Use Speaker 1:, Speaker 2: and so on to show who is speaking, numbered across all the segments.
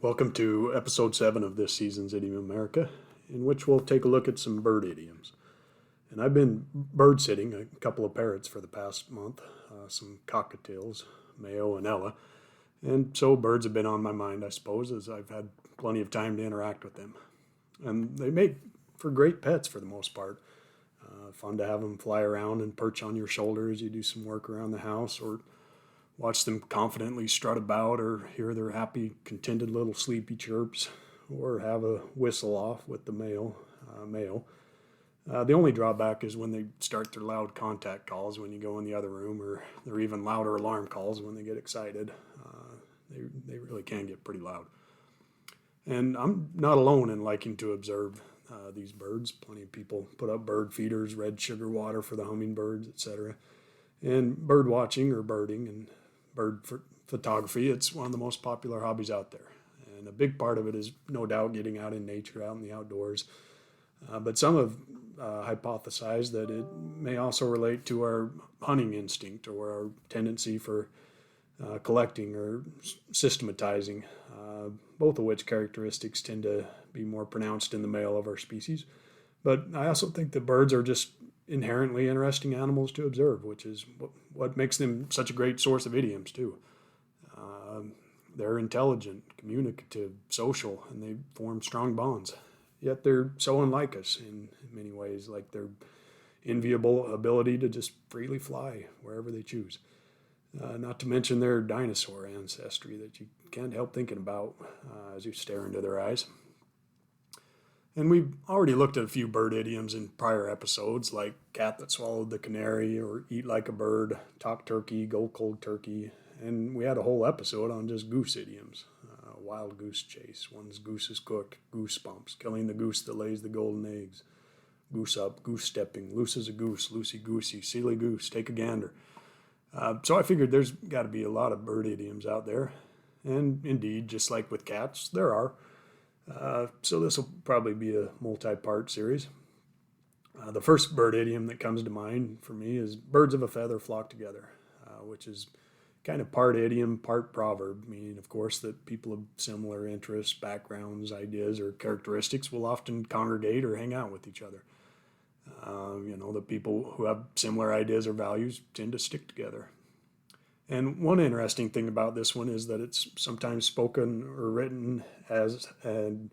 Speaker 1: Welcome to episode 7 of this season's Idiom America, in which we'll take a look at some bird idioms. And I've been bird sitting a couple of parrots for the past month, some cockatiels, Mayo and Ella, and so birds have been on my mind, I suppose, as I've had plenty of time to interact with them. And they make for great pets for the most part. Fun to have them fly around and perch on your shoulder as you do some work around the house, or watch them confidently strut about, or hear their happy, contented little sleepy chirps, or have a whistle off with the male. The only drawback is when they start their loud contact calls when you go in the other room, or their even louder alarm calls when they get excited. They really can get pretty loud. And I'm not alone in liking to observe these birds. Plenty of people put up bird feeders, red sugar water for the hummingbirds, etc. And bird watching or birding and bird photography, it's one of the most popular hobbies out there. And a big part of it is no doubt getting out in nature, out in the outdoors. But some have hypothesized that it may also relate to our hunting instinct, or our tendency for collecting or systematizing, both of which characteristics tend to be more pronounced in the male of our species. But I also think that birds are just inherently interesting animals to observe, which is what makes them such a great source of idioms too. They're intelligent, communicative, social, and they form strong bonds. Yet they're so unlike us in many ways, like their enviable ability to just freely fly wherever they choose. Not to mention their dinosaur ancestry that you can't help thinking about as you stare into their eyes. And we've already looked at a few bird idioms in prior episodes, like cat that swallowed the canary, or eat like a bird, talk turkey, go cold turkey. And we had a whole episode on just goose idioms. Wild goose chase, one's goose is cooked, goosebumps, killing the goose that lays the golden eggs, goose up, goose stepping, loose as a goose, loosey goosey, silly goose, take a gander. So I figured there's got to be a lot of bird idioms out there. And indeed, just like with cats, there are. So this will probably be a multi-part series. The first bird idiom that comes to mind for me is birds of a feather flock together, which is kind of part idiom, part proverb, meaning, of course, that people of similar interests, backgrounds, ideas, or characteristics will often congregate or hang out with each other. The people who have similar ideas or values tend to stick together. And one interesting thing about this one is that it's sometimes spoken or written as an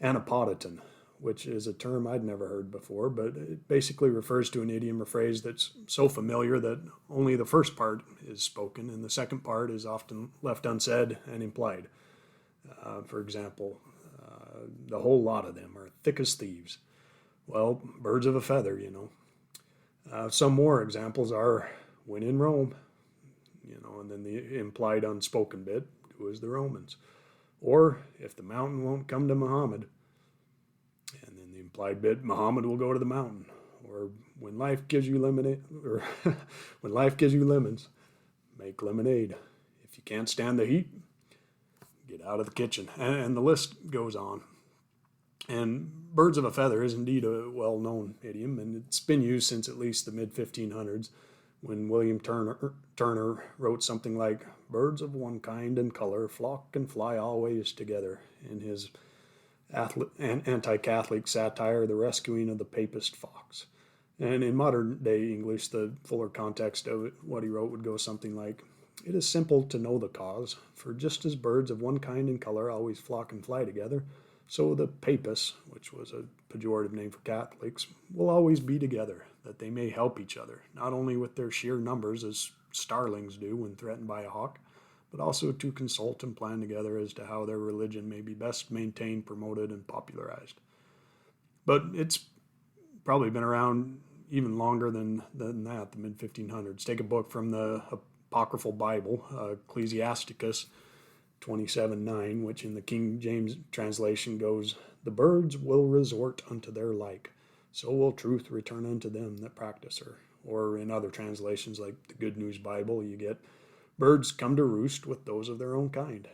Speaker 1: Anapodoton, which is a term I'd never heard before, but it basically refers to an idiom or phrase that's so familiar that only the first part is spoken and the second part is often left unsaid and implied. For example, the whole lot of them are thick as thieves. Well, birds of a feather. Some more examples are when in Rome, and then the implied unspoken bit, do as the Romans. Or if the mountain won't come to Muhammad, and then the implied bit, Muhammad will go to the mountain. Or when life gives you lemonade, or when life gives you lemons, make lemonade. If you can't stand the heat, get out of the kitchen. And the list goes on. And birds of a feather is indeed a well-known idiom, and it's been used since at least the mid-1500s, when William Turner wrote something like, birds of one kind and color flock and fly always together, in his anti-Catholic satire, The Rescuing of the Papist Fox. And in modern-day English, the fuller context of it, what he wrote would go something like, it is simple to know the cause, for just as birds of one kind and color always flock and fly together, so the Papists, which was a pejorative name for Catholics, will always be together, that they may help each other, not only with their sheer numbers as starlings do when threatened by a hawk, but also to consult and plan together as to how their religion may be best maintained, promoted, and popularized. But it's probably been around even longer than that, the mid-1500s. Take a book from the Apocryphal Bible, Ecclesiasticus 27:9, which in the King James translation goes, the birds will resort unto their like, so will truth return unto them that practice her. Or in other translations like the Good News Bible, you get, birds come to roost with those of their own kind,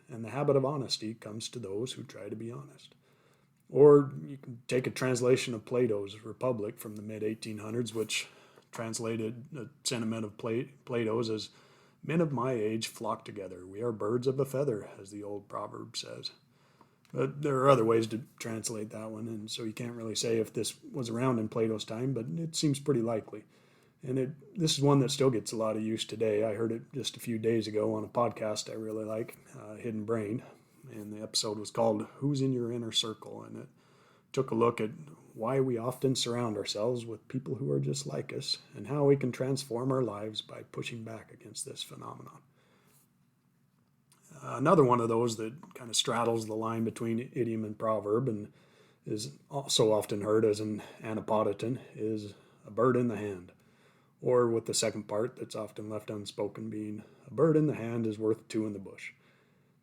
Speaker 1: and the habit of honesty comes to those who try to be honest. Or you can take a translation of Plato's Republic from the mid-1800s, which translated a sentiment of Plato's as Men of my age flock together. We are birds of a feather, as the old proverb says. But there are other ways to translate that one, and so you can't really say if this was around in Plato's time, but it seems pretty likely. And this is one that still gets a lot of use today. I heard it just a few days ago on a podcast I really like, Hidden Brain, and the episode was called Who's in Your Inner Circle? And it took a look at why we often surround ourselves with people who are just like us and how we can transform our lives by pushing back against this phenomenon. Another one of those that kind of straddles the line between idiom and proverb and is also often heard as an Anapodoton is a bird in the hand, or with the second part that's often left unspoken being a bird in the hand is worth two in the bush,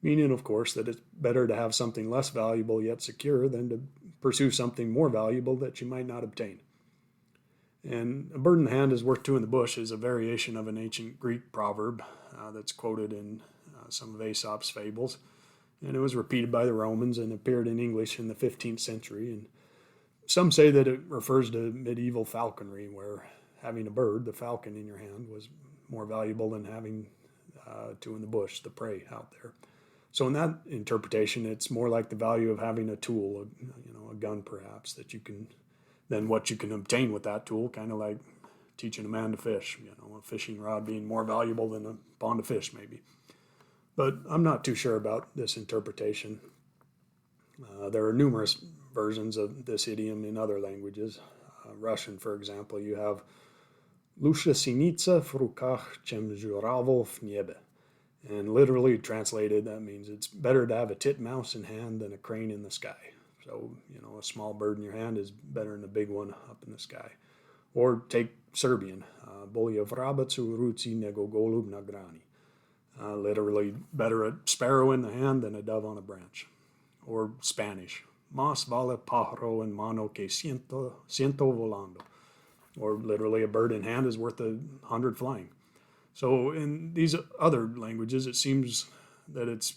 Speaker 1: meaning, of course, that it's better to have something less valuable yet secure than to pursue something more valuable that you might not obtain. And a bird in the hand is worth two in the bush is a variation of an ancient Greek proverb that's quoted in some of Aesop's fables, and it was repeated by the Romans and appeared in English in the 15th century. And some say that it refers to medieval falconry, where having a bird, the falcon, in your hand was more valuable than having two in the bush, the prey out there. So in that interpretation, it's more like the value of having a tool, a gun perhaps, than what you can obtain with that tool, kind of like teaching a man to fish, a fishing rod being more valuable than a pond of fish maybe. But I'm not too sure about this interpretation. There are numerous versions of this idiom in other languages. Russian, for example, you have Lusha sinitsa v rukach chem žuravo v niebe. And literally translated, that means it's better to have a titmouse in hand than a crane in the sky. So, a small bird in your hand is better than a big one up in the sky. Or take Serbian, bolje vrabac u ruci nego golub na grani. Literally, better a sparrow in the hand than a dove on a branch. Or Spanish, más vale pájaro en mano que ciento volando. Or literally, a bird in hand is worth 100 flying. So in these other languages, it seems that it's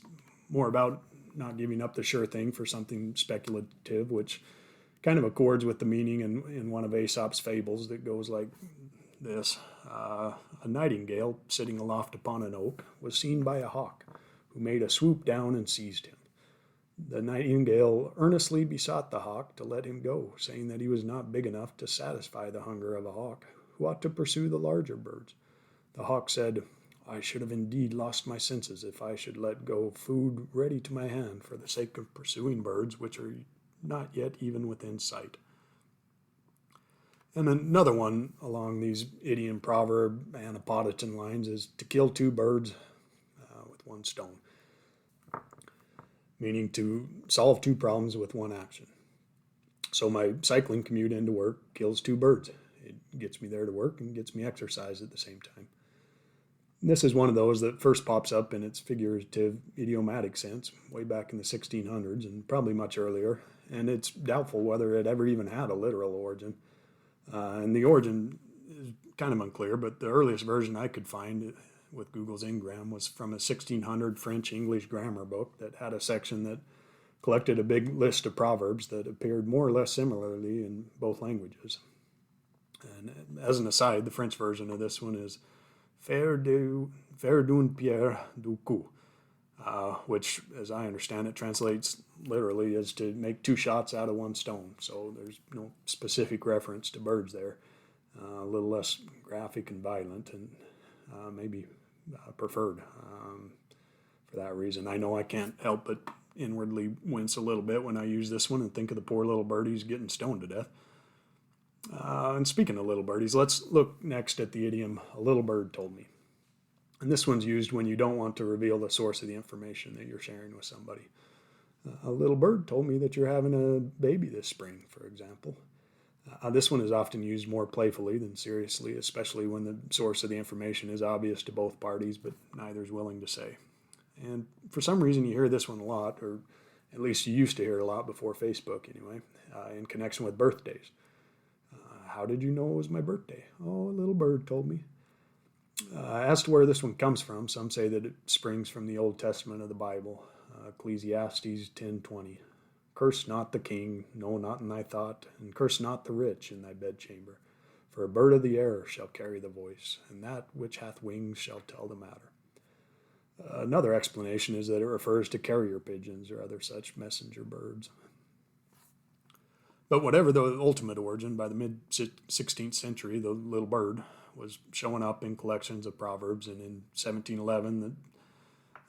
Speaker 1: more about not giving up the sure thing for something speculative, which kind of accords with the meaning in one of Aesop's fables that goes like this. A nightingale sitting aloft upon an oak was seen by a hawk, who made a swoop down and seized him. The nightingale earnestly besought the hawk to let him go, saying that he was not big enough to satisfy the hunger of a hawk, who ought to pursue the larger birds. The hawk said, I should have indeed lost my senses if I should let go food ready to my hand for the sake of pursuing birds which are not yet even within sight. And another one along these idiom, proverb, Anapodoton lines is to kill two birds with one stone, meaning to solve two problems with one action. So my cycling commute into work kills two birds. It gets me there to work and gets me exercise at the same time. This is one of those that first pops up in its figurative idiomatic sense way back in the 1600s and probably much earlier, and it's doubtful whether it ever even had a literal origin. And the origin is kind of unclear, but the earliest version I could find with Google's Ngram was from a 1600 French-English grammar book that had a section that collected a big list of proverbs that appeared more or less similarly in both languages. And as an aside, the French version of this one is faire d'une pierre deux coups, which, as I understand it, translates literally as to make two shots out of one stone. So there's no specific reference to birds there. A little less graphic and violent, and maybe preferred for that reason. I know I can't help but inwardly wince a little bit when I use this one and think of the poor little birdies getting stoned to death. And speaking of little birdies, let's look next at the idiom, a little bird told me. And this one's used when you don't want to reveal the source of the information that you're sharing with somebody. A little bird told me that you're having a baby this spring, for example. This one is often used more playfully than seriously, especially when the source of the information is obvious to both parties, but neither is willing to say. And for some reason you hear this one a lot, or at least you used to hear it a lot before Facebook anyway, in connection with birthdays. How did you know it was my birthday? Oh, a little bird told me. As to where this one comes from, some say that it springs from the Old Testament of the Bible, Ecclesiastes 10:20. Curse not the king, no, not in thy thought, and curse not the rich in thy bedchamber. For a bird of the air shall carry the voice, and that which hath wings shall tell the matter. Another explanation is that it refers to carrier pigeons or other such messenger birds. But whatever the ultimate origin, by the mid 16th century, the little bird was showing up in collections of proverbs, and in 1711,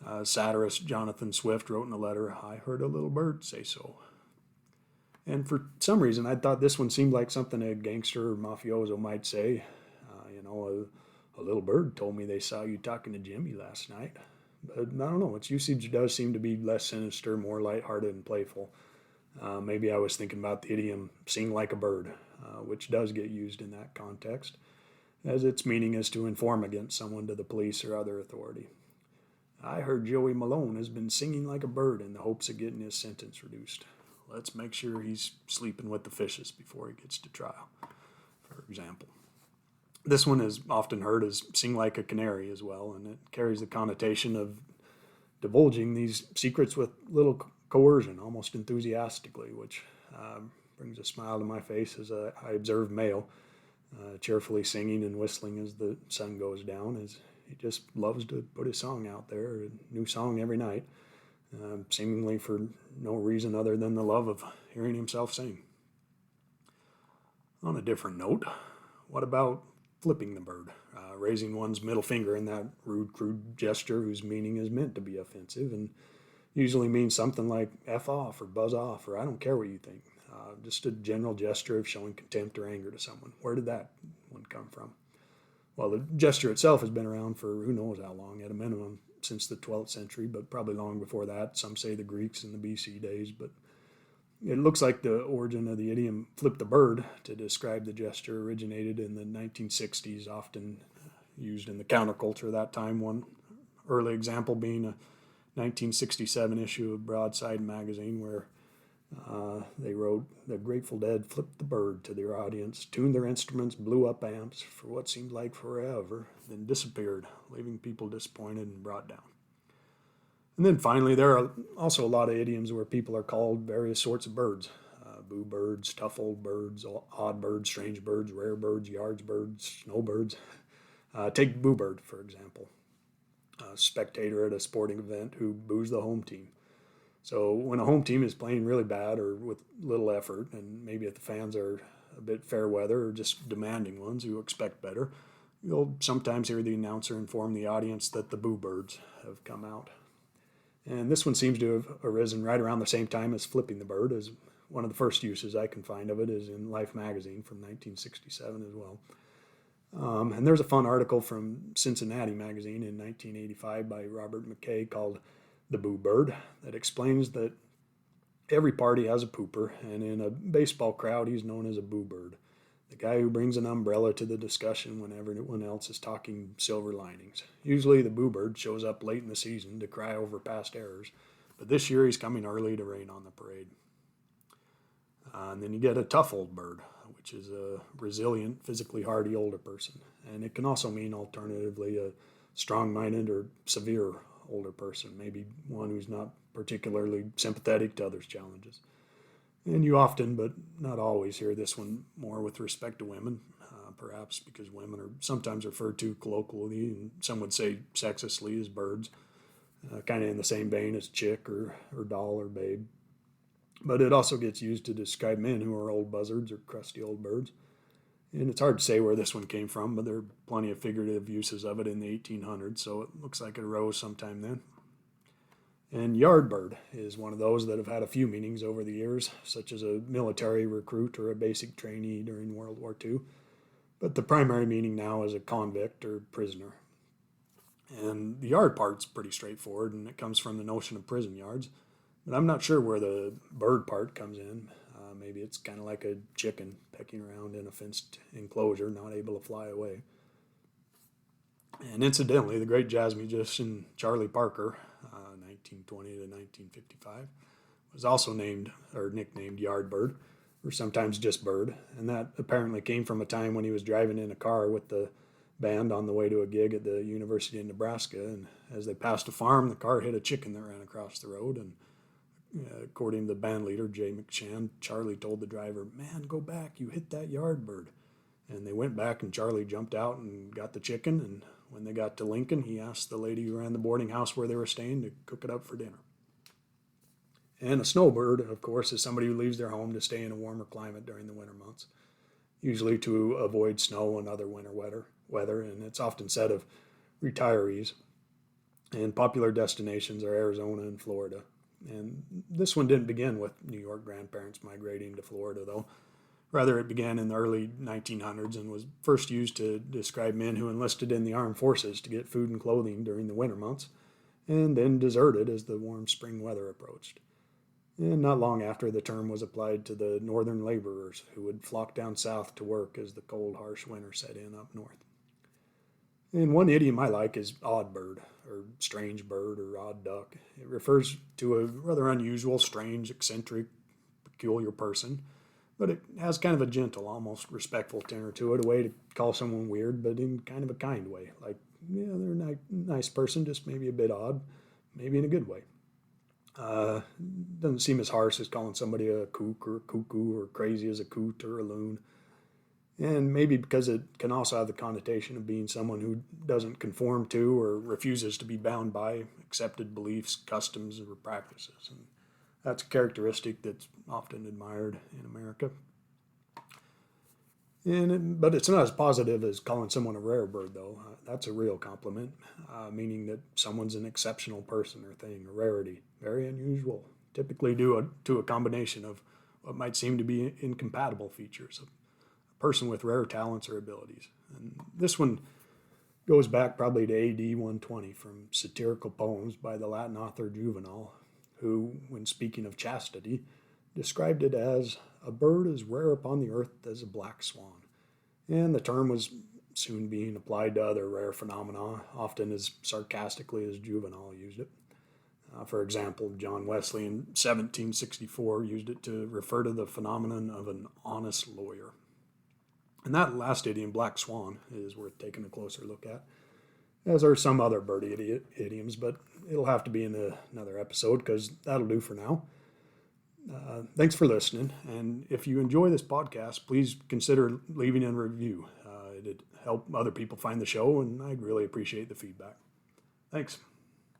Speaker 1: the satirist Jonathan Swift wrote in a letter, "I heard a little bird say so." And for some reason, I thought this one seemed like something a gangster or mafioso might say. A little bird told me they saw you talking to Jimmy last night. But I don't know, its usage does seem to be less sinister, more lighthearted and playful. Maybe I was thinking about the idiom sing like a bird, which does get used in that context, as its meaning is to inform against someone to the police or other authority. I heard Joey Malone has been singing like a bird in the hopes of getting his sentence reduced. Let's make sure he's sleeping with the fishes before he gets to trial, for example. This one is often heard as sing like a canary as well, and it carries the connotation of divulging these secrets with little coercion, almost enthusiastically, which brings a smile to my face as I observe Mayo cheerfully singing and whistling as the sun goes down, as he just loves to put his song out there, a new song every night, seemingly for no reason other than the love of hearing himself sing. On a different note, what about flipping the bird, raising one's middle finger in that rude, crude gesture whose meaning is meant to be offensive and usually means something like F off or buzz off or I don't care what you think. Just a general gesture of showing contempt or anger to someone. Where did that one come from? Well, the gesture itself has been around for who knows how long, at a minimum since the 12th century, but probably long before that. Some say the Greeks in the BC days, but it looks like the origin of the idiom flip the bird to describe the gesture originated in the 1960s, often used in the counterculture of that time. One early example being a 1967 issue of Broadside magazine where they wrote, "The Grateful Dead flipped the bird to their audience, tuned their instruments, blew up amps for what seemed like forever, then disappeared, leaving people disappointed and brought down." And then finally, there are also a lot of idioms where people are called various sorts of birds. Boo birds, tough old birds, odd birds, strange birds, rare birds, Yardbirds, snowbirds. Take Boo Bird, for example. A spectator at a sporting event who boos the home team. So when a home team is playing really bad or with little effort, and maybe if the fans are a bit fair weather or just demanding ones who expect better, you'll sometimes hear the announcer inform the audience that the Boo Birds have come out. And this one seems to have arisen right around the same time as flipping the bird, as one of the first uses I can find of it is in Life magazine from 1967 as well. And there's a fun article from Cincinnati magazine in 1985 by Robert McKay called "The Boo Bird" that explains that every party has a pooper, and in a baseball crowd he's known as a Boo Bird, the guy who brings an umbrella to the discussion when everyone else is talking silver linings. Usually the Boo Bird shows up late in the season to cry over past errors, but this year he's coming early to rain on the parade. And then you get a tough old bird, which is a resilient, physically hardy older person. And it can also mean alternatively a strong-minded or severe older person, maybe one who's not particularly sympathetic to others' challenges. And you often, but not always, hear this one more with respect to women, perhaps because women are sometimes referred to colloquially, and some would say sexistly, as birds, kind of in the same vein as chick or doll or babe. But it also gets used to describe men who are old buzzards or crusty old birds. And it's hard to say where this one came from, but there are plenty of figurative uses of it in the 1800s, so it looks like it arose sometime then. And Yardbird is one of those that have had a few meanings over the years, such as a military recruit or a basic trainee during World War II. But the primary meaning now is a convict or prisoner. And the yard part's pretty straightforward, and it comes from the notion of prison yards. But I'm not sure where the bird part comes in. Maybe it's kind of like a chicken pecking around in a fenced enclosure, not able to fly away. And incidentally, the great jazz musician Charlie Parker, 1920 to 1955, was also named or nicknamed Yardbird, or sometimes just Bird. And that apparently came from a time when he was driving in a car with the band on the way to a gig at the University of Nebraska. And as they passed a farm, the car hit a chicken that ran across the road. And according to the band leader, Jay McShann, Charlie told the driver, "Man, go back, you hit that Yardbird." And they went back, and Charlie jumped out and got the chicken. And When they got to Lincoln, he asked the lady who ran the boarding house where they were staying to cook it up for dinner. And a snowbird, of course, is somebody who leaves their home to stay in a warmer climate during the winter months, usually to avoid snow and other winter weather, and it's often said of retirees. And popular destinations are Arizona and Florida. And this one didn't begin with New York grandparents migrating to Florida, though. Rather, it began in the early 1900s and was first used to describe men who enlisted in the armed forces to get food and clothing during the winter months, and then deserted as the warm spring weather approached. And not long after, the term was applied to the northern laborers who would flock down south to work as the cold, harsh winter set in up north. And one idiom I like is odd bird, or strange bird, or odd duck. It refers to a rather unusual, strange, eccentric, peculiar person, but it has kind of a gentle, almost respectful tenor to it, a way to call someone weird, but in kind of a kind way. Like, yeah, they're a nice person, just maybe a bit odd, maybe in a good way. Doesn't seem as harsh as calling somebody a kook or a cuckoo or crazy as a coot or a loon. And maybe because it can also have the connotation of being someone who doesn't conform to or refuses to be bound by accepted beliefs, customs, or practices. And that's a characteristic that's often admired in America. But it's not as positive as calling someone a rare bird, though. That's a real compliment, meaning that someone's an exceptional person or thing, a rarity, very unusual, typically due to a combination of what might seem to be incompatible features, a person with rare talents or abilities. And this one goes back probably to AD 120 from satirical poems by the Latin author Juvenal, who, when speaking of chastity, described it as a bird as rare upon the earth as a black swan. And the term was soon being applied to other rare phenomena, often as sarcastically as Juvenal used it. For example, John Wesley in 1764 used it to refer to the phenomenon of an honest lawyer. And that last idiom, black swan, is worth taking a closer look at, as are some other bird idioms, but it'll have to be in another episode because that'll do for now. Thanks for listening, and if you enjoy this podcast, please consider leaving a review. It'd help other people find the show, and I'd really appreciate the feedback. Thanks.